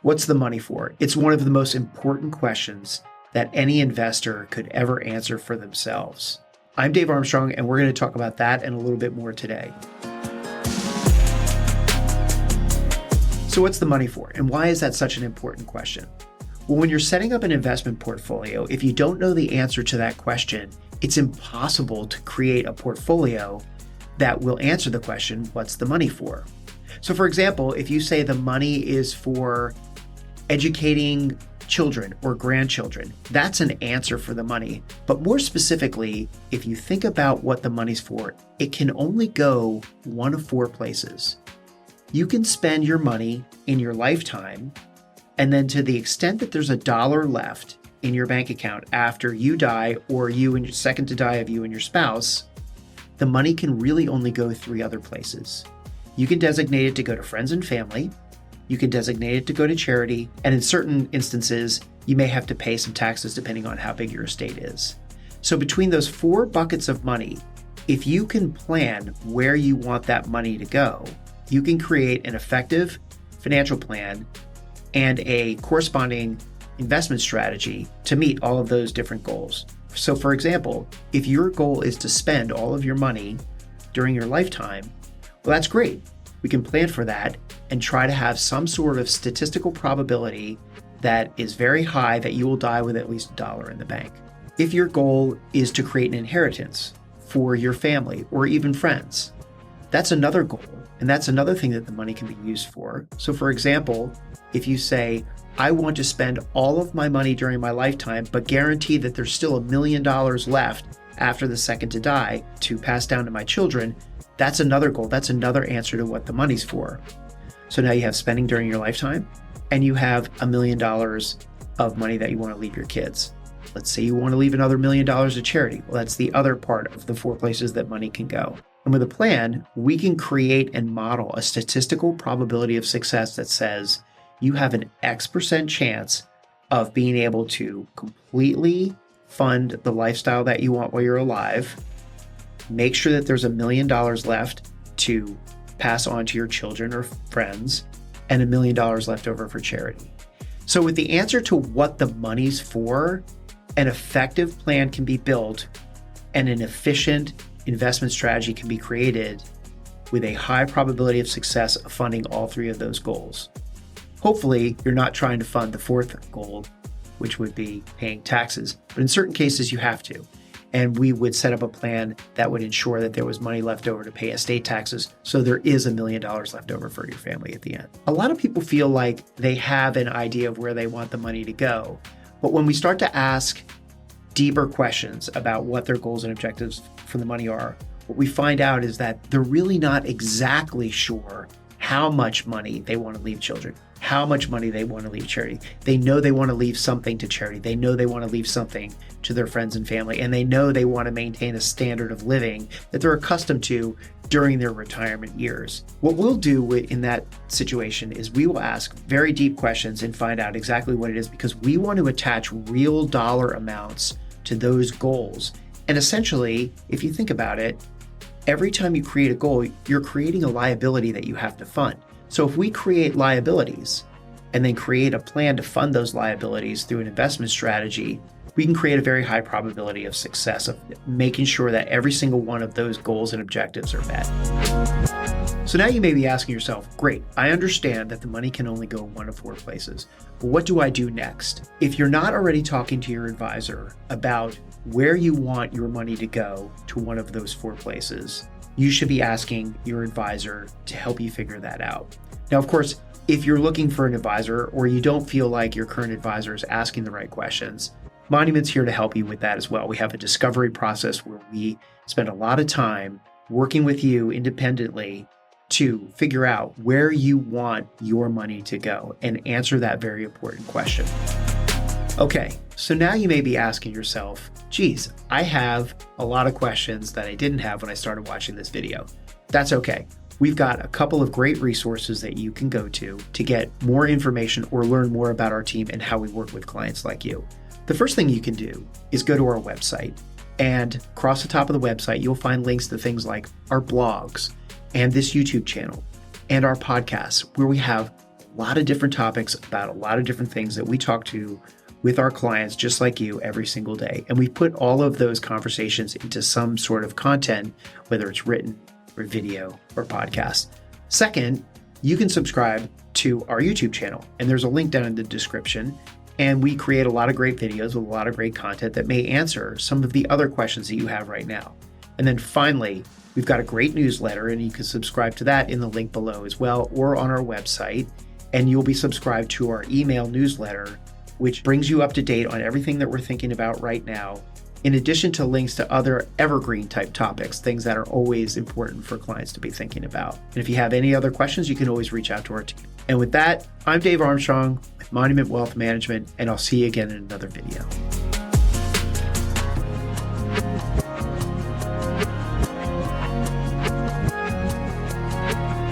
What's the money for? It's one of the most important questions that any investor could ever answer for themselves. I'm Dave Armstrong, and we're going to talk about that and a little bit more today. So what's the money for? And why is that such an important question? Well, when you're setting up an investment portfolio, if you don't know the answer to that question, it's impossible to create a portfolio that will answer the question, what's the money for? So for example, if you say the money is for educating children or grandchildren, that's an answer for the money. But more specifically, if you think about what the money's for, it can only go one of four places. You can spend your money in your lifetime, and then to the extent that there's $1 left in your bank account after you die or you and your second to die of you and your spouse, the money can really only go three other places. You can designate it to go to friends and family. You can designate it to go to charity. And in certain instances, you may have to pay some taxes depending on how big your estate is. So between those four buckets of money, if you can plan where you want that money to go, you can create an effective financial plan and a corresponding investment strategy to meet all of those different goals. So for example, if your goal is to spend all of your money during your lifetime, well, that's great. We can plan for that and try to have some sort of statistical probability that is very high that you will die with at least $1 in the bank. If your goal is to create an inheritance for your family or even friends, that's another goal. And that's another thing that the money can be used for. So for example, if you say, I want to spend all of my money during my lifetime, but guarantee that there's still $1 million left after the second to die to pass down to my children, that's another goal. That's another answer to what the money's for. So now you have spending during your lifetime, and you have $1 million of money that you want to leave your kids. Let's say you want to leave another $1 million to charity. Well, that's the other part of the four places that money can go. And with a plan, we can create and model a statistical probability of success that says you have an X% chance of being able to completely fund the lifestyle that you want while you're alive, make sure that there's $1 million left to pass on to your children or friends, and $1 million left over for charity. So with the answer to what the money's for, an effective plan can be built and an efficient investment strategy can be created with a high probability of success of funding all three of those goals. Hopefully, you're not trying to fund the fourth goal, which would be paying taxes, but in certain cases you have to. And we would set up a plan that would ensure that there was money left over to pay estate taxes, so there is $1 million left over for your family at the end. A lot of people feel like they have an idea of where they want the money to go, but when we start to ask deeper questions about what their goals and objectives for the money are, what we find out is that they're really not exactly sure how much money they want to leave children, how much money they want to leave charity. They know they want to leave something to charity. They know they want to leave something to their friends and family, and they know they want to maintain a standard of living that they're accustomed to during their retirement years. What we'll do in that situation is we will ask very deep questions and find out exactly what it is, because we want to attach real dollar amounts to those goals. And essentially, if you think about it, every time you create a goal, you're creating a liability that you have to fund. So if we create liabilities and then create a plan to fund those liabilities through an investment strategy, we can create a very high probability of success of making sure that every single one of those goals and objectives are met. So now you may be asking yourself, great, I understand that the money can only go one of four places, but what do I do next? If you're not already talking to your advisor about where you want your money to go to one of those four places, you should be asking your advisor to help you figure that out. Now, of course, if you're looking for an advisor or you don't feel like your current advisor is asking the right questions, Monument's here to help you with that as well. We have a discovery process where we spend a lot of time working with you independently to figure out where you want your money to go and answer that very important question. Okay, so now you may be asking yourself, geez, I have a lot of questions that I didn't have when I started watching this video. That's okay. We've got a couple of great resources that you can go to get more information or learn more about our team and how we work with clients like you. The first thing you can do is go to our website, and across the top of the website, you'll find links to things like our blogs and this YouTube channel and our podcasts, where we have lot of different topics about a lot of different things that we talk to with our clients, just like you, every single day. And we put all of those conversations into some sort of content, whether it's written or video or podcast. Second, you can subscribe to our YouTube channel, and there's a link down in the description. And we create a lot of great videos with a lot of great content that may answer some of the other questions that you have right now. And then finally, we've got a great newsletter, and you can subscribe to that in the link below as well, or on our website. And you'll be subscribed to our email newsletter, which brings you up to date on everything that we're thinking about right now, in addition to links to other evergreen type topics, things that are always important for clients to be thinking about. And if you have any other questions, you can always reach out to our team. And with that, I'm Dave Armstrong with Monument Wealth Management, and I'll see you again in another video.